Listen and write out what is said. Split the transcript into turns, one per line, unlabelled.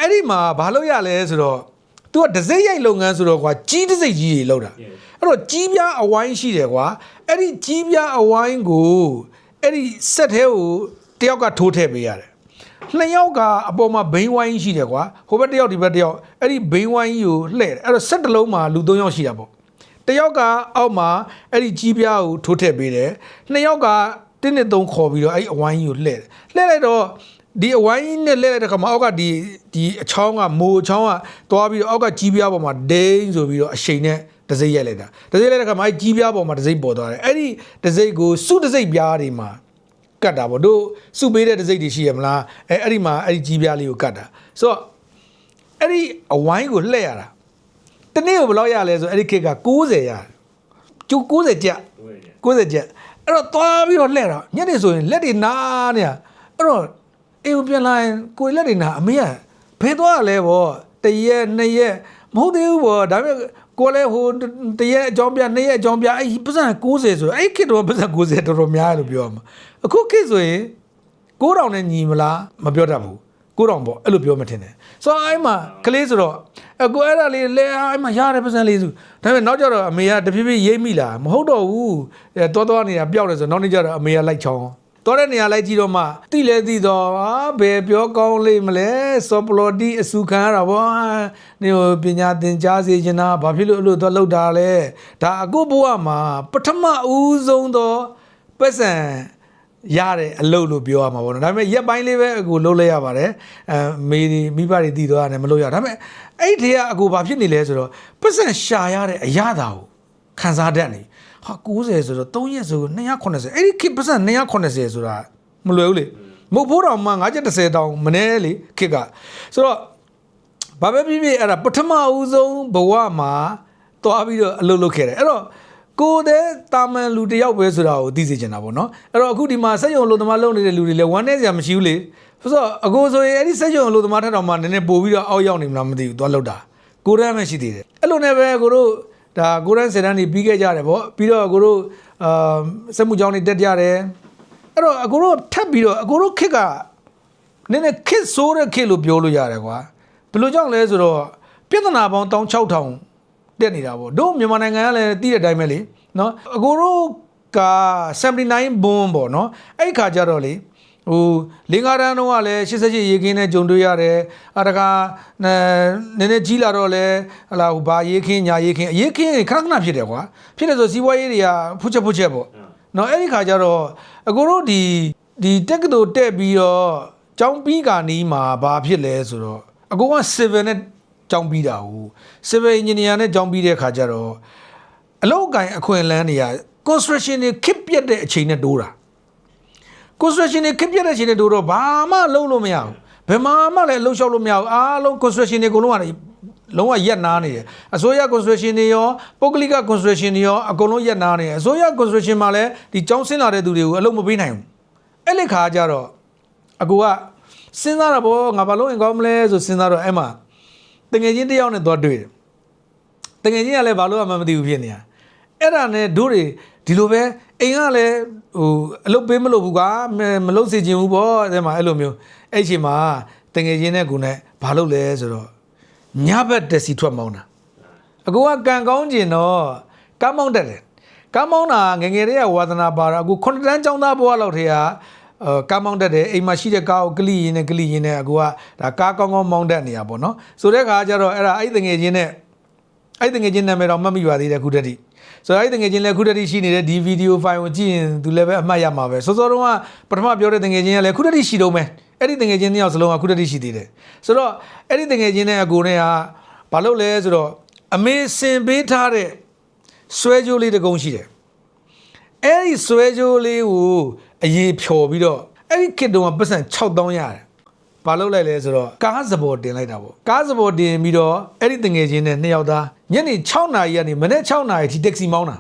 အဲ့ဒီမှာဘာလို့ရလဲဆိုတော့ तू ကဒစိမ့်ရိုက်လုပ်ငန်းဆိုတော့ကွာကြီးဒစိမ့်ကြီးတွေလောက်တာအဲ့တော့ကြီးပြားအဝိုင်းရှိတယ်ကွာအဲ့ဒီကြီးပြားအဝိုင်းကိုအဲ့ဒီဆက်ထဲကိုတယောက်ကထိုးထည့်ပေးရတယ်နှစ်ယောက်ကအပေါ်မှာဘိန်းဝိုင်းရှိတယ်ကွာဟိုဘက်တယောက်ဒီဘက်တယောက်အဲ့ဒီဘိန်းဝိုင်းကိုလှည့်တယ်အဲ့တော့ဆက်တစ်လုံးမှာလူ3ယောက်ရှိတာပေါ့တယောက်ကအောက်မှာအဲ့ဒီကြီးပြားကိုထိုးထည့်ပေးတယ်နှစ်ယောက်က1နဲ့3ခေါ်ပြီးတော့အဲ့ဒီအဝိုင်းကိုလှည့်တယ်လှည့်လိုက်တော့ဒီအဝိုင်းနဲ့လှည့်လိုက်တဲ့ခါမှာအောက်ကဒီအချောင်းကမိုးအချောင်းကသွားပြီးတော့အောက်ကကြီးပြားပေါ်မှာဒိန်းဆိုပြီးတော့အရှိန်နဲ့တစိမ့်ရိုက်လိုက်တာတစိမ့်လိုက်တဲ့ခါမှာအဲ့ကြီးပြားပေါ်မှာတစိမ့်ပေါ်သွားတယ်အဲ့ဒီတစိမ့်ကိုစုတစိမ့်ပြားတွေမှာကတ်တာပေါ့တို့စုပေးတဲ့တစိမ့်တွေရှိရမလားအဲ့ဒီမှာအဲ့ဒီကြီးပြားလေးကိုကတ်တာဆိုတော့အဲ့ဒီအဝိုင်းကိုလှည့်ရတာတနေ့ကိုဘယ်လောက်ရလဲဆိုအဲ့ဒီခေတ်က90ရတယ်ကျိုး90ကျပ်90ကျပ်အဲ့တော့သွားပြီးတော့လှည့်တာညနေဆိုရင်လက်တွေနားနေရအဲ့တော့အေးပြန်လာရင်ကိုယ်လက်တွေနာအမေကဖယ်သွားရလဲဗောတရက်နှစ်ရက်မဟုတ်သေးဘူးဗောဒါပေမဲ့ကိုယ်လည်းဟိုတရက်အကြောင်းပြနှစ်ရက်အကြောင်းပြအဲ့ပတ်စံ90ဆိုအဲ့ခေတ်တော့ပတ်စံ90တော်တော်များတယ်လို့ပြောရမှာအခုခေတ်ဆိုရင်9000နဲ့ညီမလားမပြောတတ်ဘူး9000ပေါ့အဲ့လိုပြောမှထင်တယ်ဆိုတော့အဲ့မှာကလေးဆိုတော့ကိုအဲ့ဒါလေးလဲအဲ့မှာရတယ်ပတ်စံလေးစုဒါပေမဲ့နောက်ကျတော့အမေကတဖြည်းဖြည်းရိပ်မိလာမဟုတ်တော့ဘူးတော်နေတာပျောက်တယ်ဆိုတော့နောက်နေ့ကျတော့အမေကလိုက်ချောင်းတော်တဲ့နေရာလိုက်ကြည့်တော့မှတိလဲသိတော့ဘယ်ပြောကောင်းလိမ့်မလဲစောပလော်တီအစုခံရတာဗောနေပညာသင်ကြားစေချင်တာဘာဖြစ်လို့အဲ့လိုတော့လောက်တာလဲဒါအခုဘဝမှာပထမဦးဆုံးသောပတ်စံရတဲ့အလုပ်လို့ပြောရမှာပေါ့နော်ဒါပေမဲ့ရက်ပိုင်းလေးပဲအခုလုပ်လိုက်ရပါတယ်မေဒီမိဘတွေတည်သွားတယ်မလုပ်ရဒါပေမဲ့အဲ့ဒီကအကူဘာဖြစ်နေလဲဆိုတော့ပတ်စံရှာရတဲ့အရာတာကိုခန်းစားတတ်နေဟာ90ဆိုတော့3ရက်ဆို280အဲ့ဒီခေတ်ပတ်စံ280ဆိုတာမလွယ်ဘူးလေမဟုတ်ဖို့တော့မှ930တောင်မနေလေခေတ်ကဆိုတော့ဘာပဲဖြစ်ဖြစ်အဲ့ဒါပထမဦးဆုံးဘဝမှာသွားပြီးတော့အလုပ်လုပ်ခဲ့တယ်အဲ့တော့ကိုယ်တဲ့တာမန်လူတယောက်ပဲဆိုတာကိုသိစေချင်တာပေါ့နော်အဲ့တော့အခုဒီမှာစက်ရုံလို့သမားလုပ်နေတဲ့လူတွေလည်းဝမ်းနေစရာမရှိဘူးလေဆိုတော့အကိုဆိုရင်အဲ့ဒီစက်ရုံလို့သမားထက်တော့မှနည်းနည်းပို့ပြီးတော့အောက်ရောက်နေမလားမသိဘူးသွားလောက်တာကိုရမ်းမရှိသေးတယ်အဲ့လိုနဲ့ပဲကိုတို့ဒါကိုရမ်းစင်တန်းနေပြီးခဲ့ကြတယ်ပေါ့ပြီးတော့ကိုတို့စက်မှုကြောင်းတွေတက်ကြတယ်အဲ့တော့အကိုတို့ထပ်ပြီးတော့အကိုတို့ခစ်ကနည်းနည်းခစ်ဆိုးတဲ့ခစ်လို့ပြောလို့ရတယ်ကွာဘယ်လိုကြောင့်လဲဆိုတော့ပြဿနာပေါင်း16000တက်နေတာပေါ့တို့မြန်မာနိုင်ငံကလည်းတည်တဲ့အတိုင်းပဲလေနော်အကိုတို့က79ဘွန်းပေါ့နော်အဲ့ခါကျတော့လေဟိုလင်္ကာတန်းတော့ကလည်း88ရေခင်းနဲ့ဂျုံတွေ့ရတယ်အတကာနည်းနည်းကြီးလာတော့လဲဟလာဟိုဘာရေခင်းညာရေခင်းရေခင်းခဏခဏဖြစ်တယ်ကွာဖြစ်တယ်ဆိုစီးပွားရေးတွေကဖုတ်ချက်ပေါ့နော်အဲ့ဒီခါကျတော့အကိုတို့ဒီတက်ကတူတက်ပြီးတော့ចောင်းပြီးကာနီးမှာဘာဖြစ်လဲဆိုတော့အကိုက7နဲ့ကျောင်းပြီးတာကို civil engineer နဲ့ကျောင်းပြီးတဲ့ခါကျတော့အလုပ်အကင်အခွင့်အလမ်းတွေက construction တွေခစ်ပြတ်တဲ့အချိန်နဲ့တိုးတာ construction တွေခစ်ပြတ်တဲ့အချိန်နဲ့တိုးတော့ဘာမှလုပ်လို့မရဘူးဘယ်မှာမှလည်းလှုပ်ရှောက်လို့မရဘူးအားလုံး construction တွေအကုန်လုံးကလုံးဝရက်နားနေတယ်အစိုးရ construction တွေရောပုဂ္ဂလိက construction တွေရောအကုန်လုံးရက်နားနေတယ်အစိုးရ construction မှာလည်းဒီကျောင်းဆင်းလာတဲ့သူတွေကိုအလုပ်မပေးနိုင်ဘူးအဲ့ဒီခါကျတော့အကူကစဉ်းစားတာပေါ့ငါဘာလို့ရင်ကောင်းမလဲဆိုစဉ်းစားတော့အဲ့မှာတငယ်ချင်းတယောက်နဲ့သွားတွေ့တယ်တငယ်ချင်းကလည်းဘာလို့မှမသိဘူးဖြစ်နေတာအဲ့ဒါနဲ့တို့တွေဒီလိုပဲအိမ်ကလည်းဟိုအလုပ်ပေးမလို့ဘူးကွာမလုပ်စေချင်ဘူးပေါ့အဲ့မှာအဲ့လိုမျိုးအဲ့ချိန်မှာတငယ်ချင်းနဲ့ကိုနဲ့ဘာလုပ်လဲဆိုတော့ညဘက်တက်စီထွက်မောင်းတာအကူကကန်ကောင်းကျင်တော့ကားမောင်းတက်တယ်ကားမောင်းတာငငယ်တွေကဝါသနာပါတာအခု9တန်းចောင်းသားဘွားလောက်ထဲကကားမောင်းတက်တယ်အိမ်မှာရှိတဲ့ကားကိုကလိရင်းနဲ့အကူကဒါကားကောင်းမောင်းတက်နေတာပေါ့နော်ဆိုတဲ့ခါကျတော့အဲ့ဒါအဲ့တငယ်ချင်းနဲ့အဲ့တငယ်ချင်းနာမည်တော့မှတ်မိပါသေးတယ်ခုတည်းဆိုတော့အဲ့တငယ်ချင်းလည်းခုတည်းရှိနေတဲ့ဒီဗီဒီယိုဖိုင်ကိုကြည့်ရင်သူလည်းပဲအမှတ်ရမှာပဲစောစောတုန်းကပထမပြောတဲ့တငယ်ချင်းကလည်းခုတည်းရှိတော့မယ်အဲ့ဒီတငယ်ချင်းနှစ်ယောက်စလုံးကခုတည်းရှိသေးတယ်ဆိုတော့အဲ့ဒီတငယ်ချင်းနဲ့အကိုနဲ့ကဘာလုပ်လဲဆိုတော့အမေစင်ပေးထားတဲ့ဆွဲကြိုးလေးတစ်ကုန်းရှိတယ်အဲ့ဒီဆွဲကြိုးလေးကိုအရေးဖြော်ပြီးတော့အဲ့ဒီခေတ်တုန်းကပတ်စံ6000ရတယ်ဘာလုပ်လိုက်လဲဆိုတော့ကားစပေါ်တင်လိုက်တာပေါ့ကားစပေါ်တင်ပြီးတော့အဲ့ဒီတငယ်ချင်းနဲ့နှစ်ယောက်သားညနေ6နာရီကနေမနေ့6နာရီထိတက္ကစီမောင်းတာ